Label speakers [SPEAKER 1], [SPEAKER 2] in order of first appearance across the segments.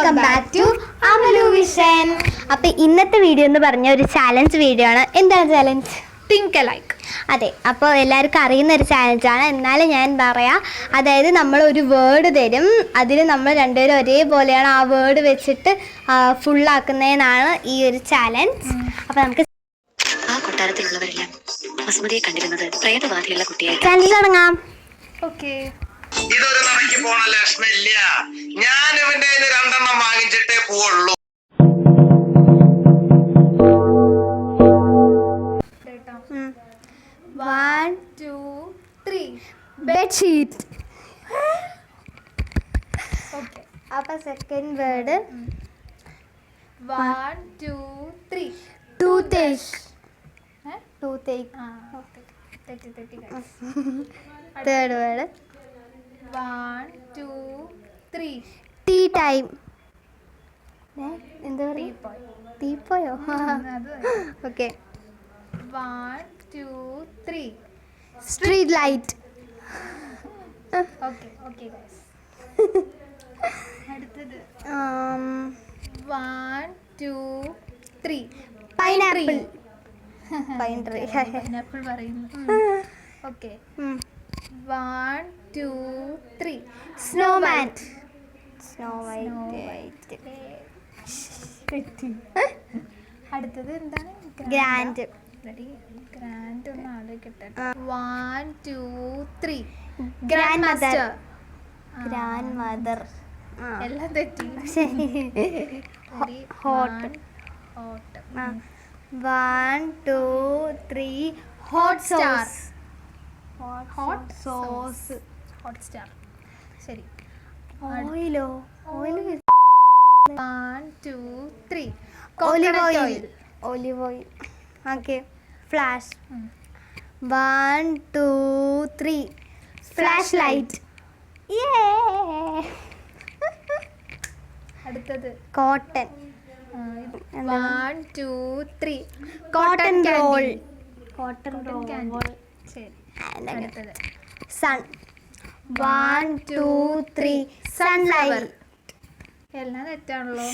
[SPEAKER 1] Welcome back to Amalu vision. അപ്പോൾ ഇന്നത്തെ video എന്ന് പറഞ്ഞ ഒരു ചാലഞ്ച് വീഡിയോ ആണ്. എന്താണ് ചാലഞ്ച്?
[SPEAKER 2] തിങ്ക് അലൈക്ക്.
[SPEAKER 1] അതെ, അപ്പോൾ എല്ലാവർക്കും അറിയുന്ന ഒരു ചാലഞ്ചാണ്. എന്നാലും ഞാൻ എന്താ പറയുക, അതായത് നമ്മൾ ഒരു വേർഡ് തരും, അതിൽ നമ്മൾ രണ്ടുപേരും ഒരേപോലെയാണ് ആ വേർഡ് വെച്ചിട്ട് ഫുള്ളാക്കുന്നതെന്നാണ് ഈ ഒരു ചാലഞ്ച്. അപ്പോൾ നമുക്ക്
[SPEAKER 3] ആ കൊട്ടാരത്തിലുള്ളവരെല്ലാം വസുമതിയെ കണ്ടിരുന്നത് പ്രേതബാധയുള്ള കുട്ടിയായി.
[SPEAKER 1] ചാലഞ്ച് തുടങ്ങാം.
[SPEAKER 2] ഓക്കെ.
[SPEAKER 4] ഇതൊരു നടക്കി പോണ ലക്ഷണില്ല. ഞാൻ ഇവന്റെ രണ്ടെണ്ണം വാങ്ങിച്ചിട്ടേ പോവുള്ളൂ.
[SPEAKER 1] One
[SPEAKER 2] 2 3
[SPEAKER 1] bedsheet.
[SPEAKER 2] ഓക്കെ.
[SPEAKER 1] അപ്പോൾ സെക്കൻഡ് വേർഡ്
[SPEAKER 2] 1 2 3
[SPEAKER 1] ടൂത്തേക്ക്.
[SPEAKER 2] ഏ?
[SPEAKER 1] ടൂത്തേക്ക്.
[SPEAKER 2] ആ തെറ്റി
[SPEAKER 1] തേർഡ് വേർഡ്
[SPEAKER 2] 1 2 3
[SPEAKER 1] ടീ ടൈം. എന്താ പറയുക?
[SPEAKER 2] ടീപ്പോയ്.
[SPEAKER 1] ടീപ്പോയോ?
[SPEAKER 2] അത്
[SPEAKER 1] okay.
[SPEAKER 2] 1 2 3
[SPEAKER 1] street light.
[SPEAKER 2] Okay okay guys. അടുത്തത് 1 2 3
[SPEAKER 1] പൈനാപ്പിൾ. Pine tree.
[SPEAKER 2] പൈനാപ്പിൾ പറയുന്നു. ഓക്കെ. 1 2 3
[SPEAKER 1] സ്നോമാൻ. Snow white.
[SPEAKER 2] അടുത്തത് എന്താണ്?
[SPEAKER 1] ഗ്രാൻഡ്.
[SPEAKER 2] റെഡി. ഗ്രാൻഡ് ഒന്ന് ആലോചിക്കട്ടെ. 1 2 3
[SPEAKER 1] ഗ്രാൻഡ്
[SPEAKER 2] മാസ്റ്റർ.
[SPEAKER 1] Grand mother.
[SPEAKER 2] എല്ലാം തെറ്റി.
[SPEAKER 1] Hot.
[SPEAKER 2] Hot.
[SPEAKER 1] 1 2 3 hot
[SPEAKER 2] star.
[SPEAKER 1] Sauce.
[SPEAKER 2] Hot
[SPEAKER 1] sauce.
[SPEAKER 2] Hot star. ശരി.
[SPEAKER 1] ഓയിലോ? Oil.
[SPEAKER 2] 1 2 3
[SPEAKER 1] olive
[SPEAKER 2] coconut
[SPEAKER 1] oil.
[SPEAKER 2] Oil.
[SPEAKER 1] Olive oil. Okay. Flash. 1 2 3 flash light.
[SPEAKER 2] അടുത്തത്
[SPEAKER 1] cotton.
[SPEAKER 2] 1 2 3
[SPEAKER 1] cotton roll.
[SPEAKER 2] Cotton
[SPEAKER 1] roll.
[SPEAKER 2] ശരി. അടുത്തത്
[SPEAKER 1] sun. 1 2 3 sunlight.
[SPEAKER 2] എല്ലാം തെറ്റാണല്ലോ.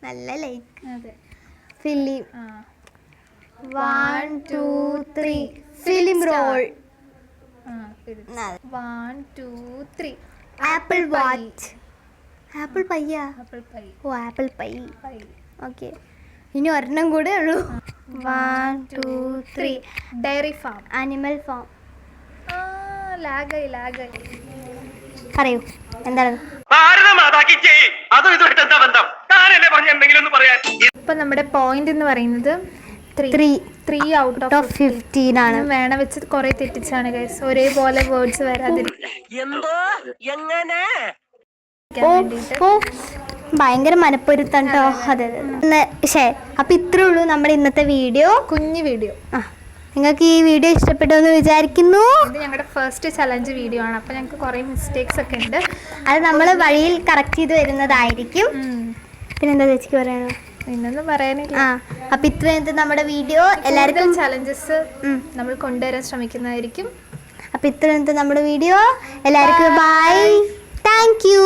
[SPEAKER 1] നല്ല light.
[SPEAKER 2] അതെ.
[SPEAKER 1] ഫിലിം.
[SPEAKER 2] ആ
[SPEAKER 1] 1 2 3 ഫിലിം റോൾ.
[SPEAKER 2] ആ 1 2 3
[SPEAKER 1] ആപ്പിൾ വാച്ച്. ആപ്പിൾ പയ്യ.
[SPEAKER 2] Apple pie.
[SPEAKER 1] ഓ, ആപ്പിൾ പൈ.
[SPEAKER 2] പൈ.
[SPEAKER 1] ഓക്കെ. ഇനി ഒരെണ്ണം കൂടെ ഉള്ളൂ. 1 2 3
[SPEAKER 2] ഡയറി ഫാം.
[SPEAKER 1] Animal farm.
[SPEAKER 2] ലാഗായി.
[SPEAKER 1] പറയൂ, എന്താണ്?
[SPEAKER 4] ഭാരതമാതാക്കി ജയ്. അതും ഇതുമായിട്ട് എന്താ ബന്ധം? താനല്ലേ പറഞ്ഞ എന്തെങ്കിലും ഒന്ന് പറയാൻ.
[SPEAKER 2] ഇപ്പൊ നമ്മുടെ പോയിന്റ് എന്ന് പറയുന്നത് 3 ഔട്ട് ഓഫ്
[SPEAKER 1] 15 ആണ്.
[SPEAKER 2] വേണം വെച്ച് കുറെ തെറ്റിച്ചാണ് ഗൈസ്. ഒരേപോലെ വേർഡ്സ് വരാതിരിക്കാൻ
[SPEAKER 4] എന്തോ എങ്ങനെ
[SPEAKER 2] വേണ്ടിയിട്ട്.
[SPEAKER 1] ഓ, ഭയങ്കര മനപ്പൊരുത്തം കേട്ടോ. അതെ. അപ്പൊ ഇത്രേ ഉള്ളൂ നമ്മുടെ ഇന്നത്തെ വീഡിയോ.
[SPEAKER 2] കുഞ്ഞു വീഡിയോ.
[SPEAKER 1] നിങ്ങൾക്ക് ഈ വീഡിയോ ഇഷ്ടപ്പെട്ടു എന്ന് വിചാരിക്കുന്നു.
[SPEAKER 2] ഇത് ഞങ്ങളുടെ ഫസ്റ്റ് ചലഞ്ച് വീഡിയോ ആണ്. അപ്പോൾ ഞങ്ങൾക്ക് കുറേ മിസ്റ്റേക്സ് ഒക്കെ ഉണ്ട്.
[SPEAKER 1] അത് നമ്മൾ വഴിയിൽ കറക്റ്റ് ചെയ്ത് വരുന്നതായിരിക്കും. പിന്നെന്താ ചേച്ചിക്ക് പറയാനോ?
[SPEAKER 2] പിന്നൊന്നും പറയാനില്ല.
[SPEAKER 1] അപ്പൊ ഇത്രയും നമ്മുടെ വീഡിയോ എല്ലാവർക്കും
[SPEAKER 2] ചലഞ്ചസ് നമ്മൾ കൊണ്ടുവരാൻ ശ്രമിക്കുന്നതായിരിക്കും.
[SPEAKER 1] അപ്പൊ ഇത്രയും നമ്മുടെ വീഡിയോ എല്ലാവർക്കും ബൈ. Thank you.